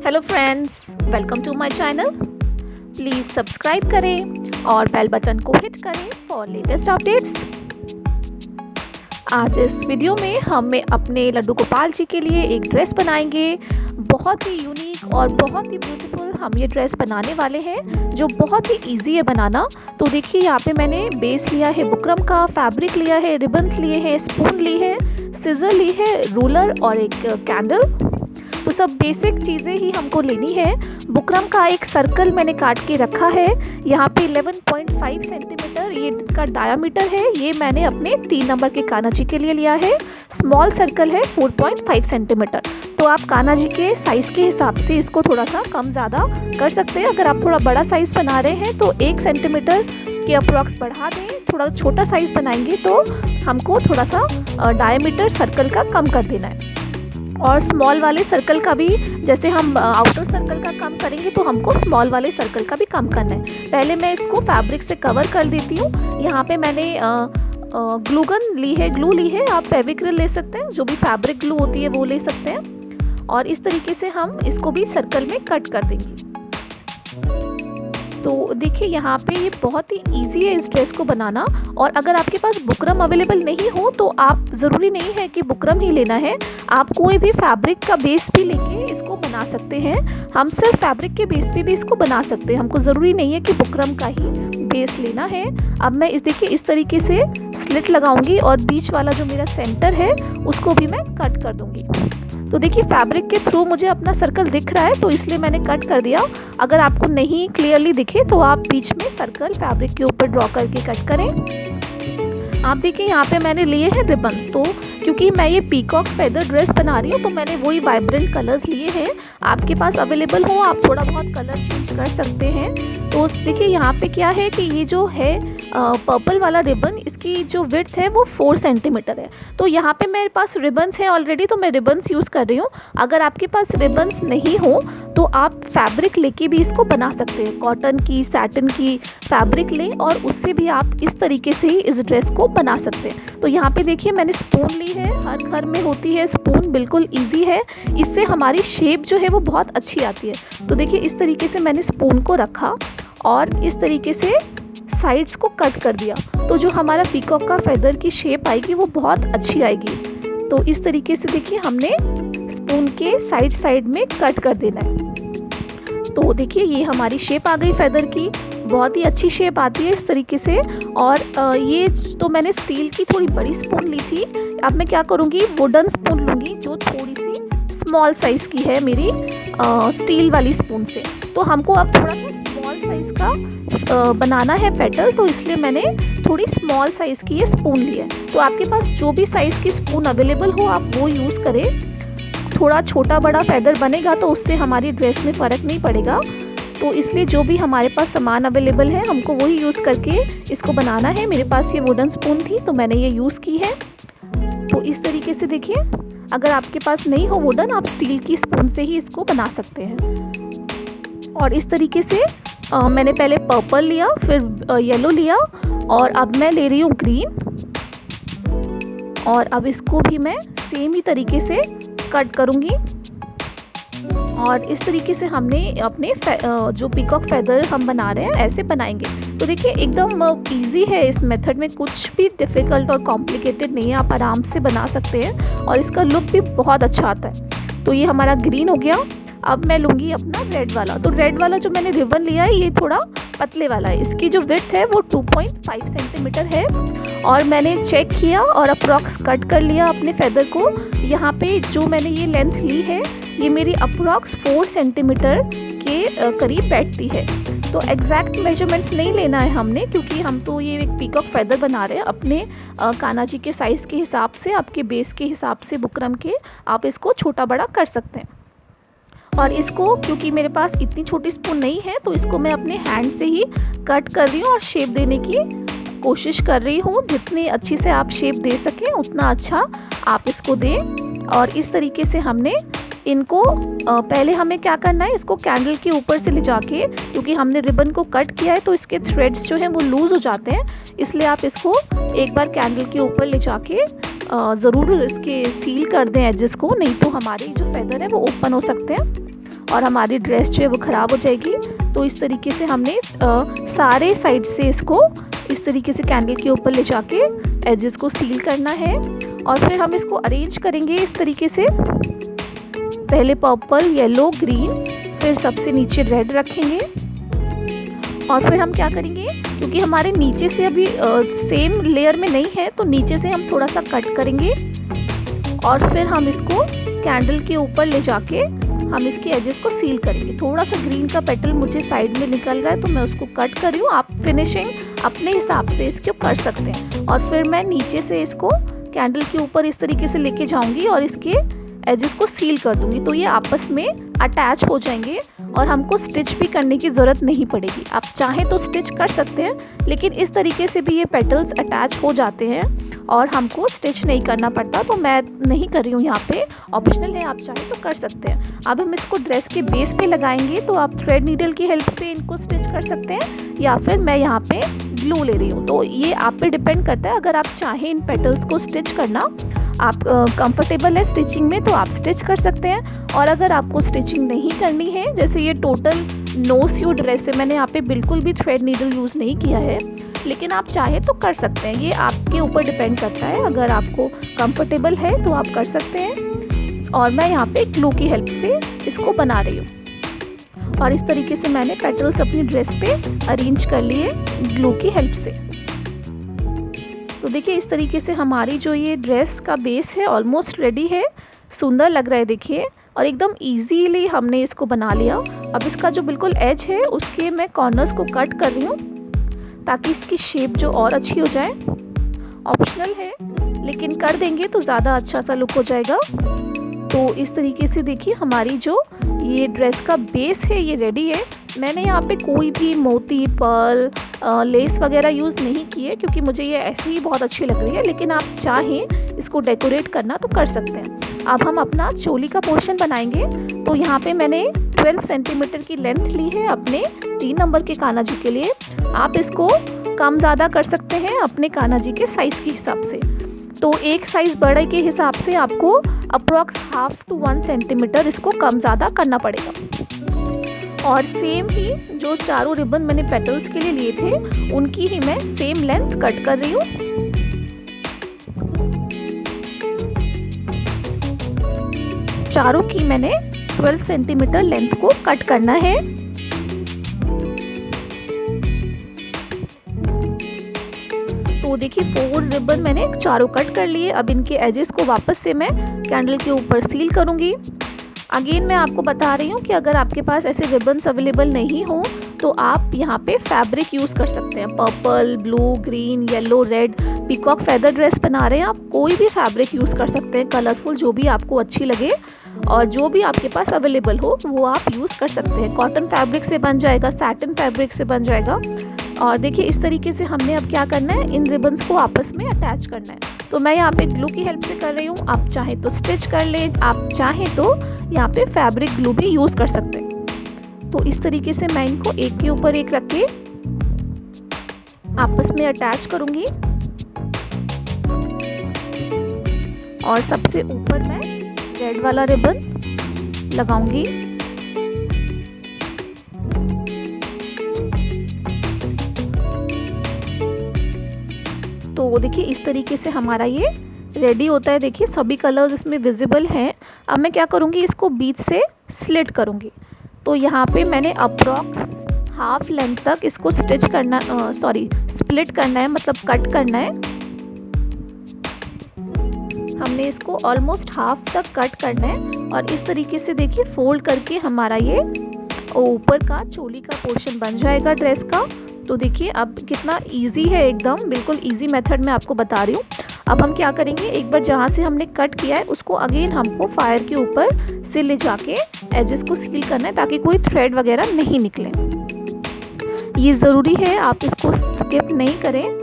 Hello friends, welcome to my channel. Please subscribe करें और bell button को hit करें फॉर लेटेस्ट अपडेट्स। आज इस वीडियो में हम अपने लड्डू गोपाल जी के लिए एक ड्रेस बनाएंगे। बहुत ही यूनिक और बहुत ही ब्यूटीफुल हम ये ड्रेस बनाने वाले हैं, जो बहुत ही इजी है बनाना। तो देखिए, यहाँ पे मैंने बेस लिया है बुकरम का, फैब्रिक लिया है, रिबन्स लिए हैं, स्पून ली है, सिजर ली है, रूलर और एक कैंडल। तो सब बेसिक चीज़ें ही हमको लेनी है। बुकरम का एक सर्कल मैंने काट के रखा है। यहाँ पे 11.5 सेंटीमीटर ये इसका डायामीटर है। ये मैंने अपने 3 नंबर के कान्हा जी के लिए लिया है। स्मॉल सर्कल है 4.5 सेंटीमीटर। तो आप कान्हा जी के साइज़ के हिसाब से इसको थोड़ा सा कम ज़्यादा कर सकते हैं। अगर आप थोड़ा बड़ा साइज़ बना रहे हैं तो 1 सेंटीमीटर के अप्रॉक्स बढ़ा दें। थोड़ा छोटा साइज़ बनाएंगे तो हमको थोड़ा सा डायामीटर सर्कल का कम कर देना है। और स्मॉल वाले सर्कल का भी, जैसे हम आउटर सर्कल का कम करेंगे तो हमको स्मॉल वाले सर्कल का भी कम करना है। पहले मैं इसको फैब्रिक से कवर कर देती हूँ। यहाँ पे मैंने ग्लू गन ली है, ग्लू ली है। आप फेविक्रिल ले सकते हैं, जो भी फैब्रिक ग्लू होती है वो ले सकते हैं। और इस तरीके से हम इसको भी सर्कल में कट कर देंगे। तो देखिए, यहाँ पे ये बहुत ही इजी है इस ड्रेस को बनाना। और अगर आपके पास बुकरम अवेलेबल नहीं हो तो आप ज़रूरी नहीं है कि बुकरम ही लेना है। आप कोई भी फैब्रिक का बेस भी लेके इसको बना सकते हैं। हम सिर्फ फैब्रिक के बेस पे भी इसको बना सकते हैं। हमको ज़रूरी नहीं है कि बुकरम का ही बेस लेना है। अब मैं देखिए इस तरीके से स्लिट लगाऊंगी और बीच वाला जो मेरा सेंटर है उसको भी मैं कट कर दूंगी। तो देखिए, फैब्रिक के थ्रू मुझे अपना सर्कल दिख रहा है तो इसलिए मैंने कट कर दिया। अगर आपको नहीं क्लियरली दिखे तो आप बीच में सर्कल फैब्रिक के ऊपर ड्रॉ करके कट करें। आप देखिए, यहाँ पे मैंने लिए हैं रिबन्स। तो क्योंकि मैं ये पीकॉक फेदर ड्रेस बना रही हूँ तो मैंने वही वाइब्रेंट कलर्स लिए हैं। आपके पास अवेलेबल हो आप थोड़ा बहुत कलर चेंज कर सकते हैं। तो देखिए, यहाँ पे क्या है कि ये जो है पर्पल वाला रिबन, इसकी जो विड्थ है वो 4 सेंटीमीटर है। तो यहाँ पे मेरे पास रिबन्स है ऑलरेडी, तो मैं रिबन्स यूज़ कर रही हूँ। अगर आपके पास रिबन्स नहीं हो तो आप फैब्रिक लेके भी इसको बना सकते हैं। कॉटन की, सैटिन की फैब्रिक लें और उससे भी आप इस तरीके से ही इस ड्रेस को बना सकते हैं। तो यहाँ पे देखिए, मैंने स्पून ली है। हर घर में होती है स्पून, बिल्कुल ईजी है। इससे हमारी शेप जो है वो बहुत अच्छी आती है। तो देखिए, इस तरीके से मैंने स्पून को रखा और इस तरीके से साइड्स को कट कर दिया। तो जो हमारा पीकॉक का फेदर की शेप आएगी वो बहुत अच्छी आएगी। तो इस तरीके से देखिए, हमने स्पून के साइड में कट कर देना है। तो देखिए, ये हमारी शेप आ गई फेदर की। बहुत ही अच्छी शेप आती है इस तरीके से। और ये तो मैंने स्टील की थोड़ी बड़ी स्पून ली थी। अब मैं क्या करूँगी, वुडन स्पून लूँगी जो थोड़ी सी स्मॉल साइज़ की है मेरी स्टील वाली स्पून से। तो हमको अब थोड़ा सा स्मॉल साइज़ का बनाना है पेटल, तो इसलिए मैंने थोड़ी स्मॉल साइज़ की ये स्पून ली है। तो आपके पास जो भी साइज़ की स्पून अवेलेबल हो आप वो यूज़ करें। थोड़ा छोटा बड़ा फेदर बनेगा तो उससे हमारी ड्रेस में फ़र्क नहीं पड़ेगा। तो इसलिए जो भी हमारे पास सामान अवेलेबल है हमको वही यूज़ करके इसको बनाना है। मेरे पास ये वुडन स्पून थी तो मैंने ये यूज़ की है। तो इस तरीके से देखिए, अगर आपके पास नहीं हो वुडन, आप स्टील की स्पून से ही इसको बना सकते हैं। और इस तरीके से मैंने पहले पर्पल लिया, फिर येलो लिया और अब मैं ले रही हूँ ग्रीन। और अब इसको भी मैं सेम ही तरीके से कट करूँगी। और इस तरीके से हमने अपने जो पीकॉक फेदर हम बना रहे हैं ऐसे बनाएंगे। तो देखिए, एकदम इजी है। इस मेथड में कुछ भी डिफ़िकल्ट और कॉम्प्लिकेटेड नहीं है। आप आराम से बना सकते हैं और इसका लुक भी बहुत अच्छा आता है। तो ये हमारा ग्रीन हो गया। अब मैं लूँगी अपना रेड वाला। तो रेड वाला जो मैंने रिबन लिया है ये थोड़ा पतले वाला है। इसकी जो विड्थ है वो 2.5 सेंटीमीटर है। और मैंने चेक किया और अप्रॉक्स कट कर लिया अपने फेदर को। यहाँ पे जो मैंने ये लेंथ ली है ये मेरी अप्रॉक्स 4 सेंटीमीटर के करीब बैठती है। तो एग्जैक्ट मेजरमेंट्स नहीं लेना है हमने, क्योंकि हम तो ये एक पीकॉक फेदर बना रहे हैं। अपने कान्हा जी के साइज़ के हिसाब से, आपके बेस के हिसाब से बुकरम के, आप इसको छोटा बड़ा कर सकते हैं। और इसको, क्योंकि मेरे पास इतनी छोटी स्पून नहीं है तो इसको मैं अपने हैंड से ही कट कर रही हूँ और शेप देने की कोशिश कर रही हूँ। जितनी अच्छी से आप शेप दे सकें उतना अच्छा आप इसको दें। और इस तरीके से हमने इनको पहले हमें क्या करना है, इसको कैंडल के ऊपर से ले जाके, क्योंकि हमने रिबन को कट किया है तो इसके थ्रेड्स जो हैं वो लूज़ हो जाते हैं। इसलिए आप इसको एक बार कैंडल के ऊपर ले जाके ज़रूर इसके सील कर दें एजेस को, नहीं तो हमारे जो फेदर है वो ओपन हो सकते हैं। और हमारी ड्रेस जो है वो ख़राब हो जाएगी। तो इस तरीके से हमने सारे साइड से इसको इस तरीके से कैंडल के ऊपर ले जाके एजेस को सील करना है। और फिर हम इसको अरेंज करेंगे इस तरीके से, पहले पर्पल, येलो, ग्रीन, फिर सबसे नीचे रेड रखेंगे। और फिर हम क्या करेंगे, क्योंकि हमारे नीचे से अभी सेम लेयर में नहीं है तो नीचे से हम थोड़ा सा कट करेंगे और फिर हम इसको कैंडल के ऊपर ले जाके हम इसके एजेस को सील करेंगे। थोड़ा सा ग्रीन का पेटल मुझे साइड में निकल रहा है तो मैं उसको कट कर रही हूँ। आप फिनिशिंग अपने हिसाब से इसको कर सकते हैं। और फिर मैं नीचे से इसको कैंडल के ऊपर इस तरीके से लेके जाऊंगी और इसके एजेस को सील कर दूंगी, तो ये आपस में अटैच हो जाएंगे और हमको स्टिच भी करने की ज़रूरत नहीं पड़ेगी। आप चाहें तो स्टिच कर सकते हैं, लेकिन इस तरीके से भी ये पेटल्स अटैच हो जाते हैं और हमको स्टिच नहीं करना पड़ता। तो मैं नहीं कर रही हूँ यहाँ पे, ऑप्शनल है, आप चाहें तो कर सकते हैं। अब हम इसको ड्रेस के बेस पे लगाएंगे, तो आप थ्रेड नीडल की हेल्प से इनको स्टिच कर सकते हैं या फिर मैं यहाँ पे ग्लू ले रही हूँ। तो ये आप पे डिपेंड करता है। अगर आप चाहें इन पेटल्स को स्टिच करना, आप कंफर्टेबल है स्टिचिंग में, तो आप स्टिच कर सकते हैं। और अगर आपको स्टिचिंग नहीं करनी है, जैसे ये टोटल नो स्यू ड्रेस है, मैंने यहाँ पे बिल्कुल भी थ्रेड नीडल यूज़ नहीं किया है, लेकिन आप चाहे तो कर सकते हैं। ये आपके ऊपर डिपेंड करता है, अगर आपको कंफर्टेबल है तो आप कर सकते हैं। और मैं यहाँ पे ग्लू की हेल्प से इसको बना रही हूँ और इस तरीके से मैंने पेटल्स अपनी ड्रेस पे अरेंज कर लिए ग्लू की हेल्प से। तो देखिए इस तरीके से हमारी जो ये ड्रेस का बेस है ऑलमोस्ट रेडी है, सुंदर लग रहा है देखिए, और एकदम इजीली हमने इसको बना लिया। अब इसका जो बिल्कुल एज है उसके मैं कॉर्नर्स को कट कर रही हूँ ताकि इसकी शेप जो और अच्छी हो जाए। ऑप्शनल है, लेकिन कर देंगे तो ज़्यादा अच्छा सा लुक हो जाएगा। तो इस तरीके से देखिए हमारी जो ये ड्रेस का बेस है ये रेडी है। मैंने यहाँ पे कोई भी मोती, पर्ल, लेस वगैरह यूज़ नहीं किए क्योंकि मुझे ये ऐसे ही बहुत अच्छी लग रही है, लेकिन आप चाहें इसको डेकोरेट करना तो कर सकते हैं। अब हम अपना चोली का पोर्शन बनाएंगे। तो यहाँ पे मैंने 12 सेंटीमीटर की लेंथ ली है अपने 3 नंबर के कान्हा जी के लिए। आप इसको कम ज़्यादा कर सकते हैं अपने कान्हा जी के साइज़ के हिसाब से। तो एक साइज़ बड़े के हिसाब से आपको अप्रॉक्स 1/2 to 1 सेंटीमीटर इसको कम ज़्यादा करना पड़ेगा। और सेम ही जो चारों रिबन मैंने पेटल्स के लिए लिए थे उनकी ही मैं सेम लेंथ कट कर रही हूँ। चारों की मैंने 12 सेंटीमीटर लेंथ को कट करना है। तो देखिए 4 रिबन मैंने चारों कट कर लिए। अब इनके एजेस को वापस से मैं कैंडल के ऊपर सील करूँगी। अगेन मैं आपको बता रही हूँ कि अगर आपके पास ऐसे रिबन्स अवेलेबल नहीं हो तो आप यहाँ पे फैब्रिक यूज़ कर सकते हैं। Purple, blue, green, yellow, red, peacock feather dress बना रहे हैं, आप कोई भी फैब्रिक यूज़ कर सकते हैं, कलरफुल जो भी आपको अच्छी लगे और जो भी आपके पास अवेलेबल हो वो आप यूज़ कर सकते हैं। कॉटन फैब्रिक से बन जाएगा, सैटिन फैब्रिक से बन जाएगा। और देखिए इस तरीके से हमने अब क्या करना है, इन रिबन्स को आपस में अटैच करना है। तो मैं यहाँ पे ग्लू की हेल्प से कर रही हूँ, आप चाहे तो स्टिच कर लें, आप चाहे तो यहाँ पे फैब्रिक ग्लू भी यूज़ कर सकते हैं। तो इस तरीके से मैं इनको एक के ऊपर एक रख के आपस में अटैच करूँगी और सबसे ऊपर मैं रेड वाला रिबन लगाऊंगी। तो देखिए इस तरीके से हमारा ये रेडी होता है। देखिए सभी कलर्स इसमें विजिबल हैं। अब मैं क्या करूँगी, इसको बीच से स्लिट करूँगी। तो यहाँ पे मैंने अप्रॉक्स हाफ लेंथ तक इसको स्टिच करना स्प्लिट करना है, मतलब कट करना है। हमने इसको ऑलमोस्ट हाफ तक कट करना है और इस तरीके से देखिए फोल्ड करके हमारा ये ऊपर का चोली का पोर्शन बन जाएगा ड्रेस का। तो देखिए अब कितना इजी है, एकदम बिल्कुल इजी मेथड में आपको बता रही हूँ। अब हम क्या करेंगे, एक बार जहाँ से हमने कट किया है उसको अगेन हमको फायर के ऊपर से ले जाके एजेस को सील करना है ताकि कोई थ्रेड वगैरह नहीं निकले। ये ज़रूरी है, आप इसको स्किप नहीं करें।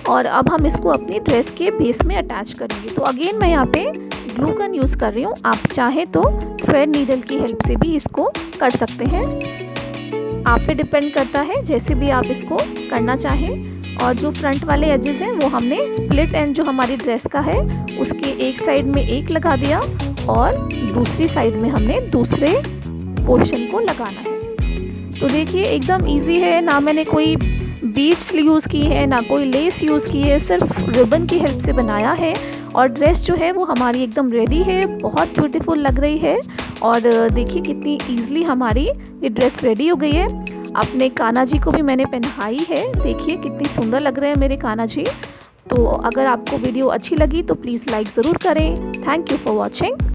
और अब हम इसको अपनी ड्रेस के बेस में अटैच करेंगे। तो अगेन मैं यहाँ पे ग्लू गन यूज़ कर रही हूँ, आप चाहें तो थ्रेड नीडल की हेल्प से भी इसको कर सकते हैं। आप पे डिपेंड करता है जैसे भी आप इसको करना चाहें। और जो फ्रंट वाले एजेस हैं वो हमने स्प्लिट एंड जो हमारी ड्रेस का है उसके एक साइड में एक लगा दिया और दूसरी साइड में हमने दूसरे पोर्शन को लगाना है। तो देखिए एकदम इजी है, ना मैंने कोई बीड्स यूज़ की है ना कोई लेस यूज़ की है, सिर्फ रिबन की हेल्प से बनाया है। और ड्रेस जो है वो हमारी एकदम रेडी है, बहुत ब्यूटीफुल लग रही है। और देखिए कितनी ईजिली हमारी ये ड्रेस रेडी हो गई है। अपने कान्हा जी को भी मैंने पहनाई है, देखिए कितनी सुंदर लग रहे हैं मेरे कान्हा जी। तो अगर आपको वीडियो अच्छी लगी तो प्लीज़ लाइक ज़रूर करें। Thank you for watching.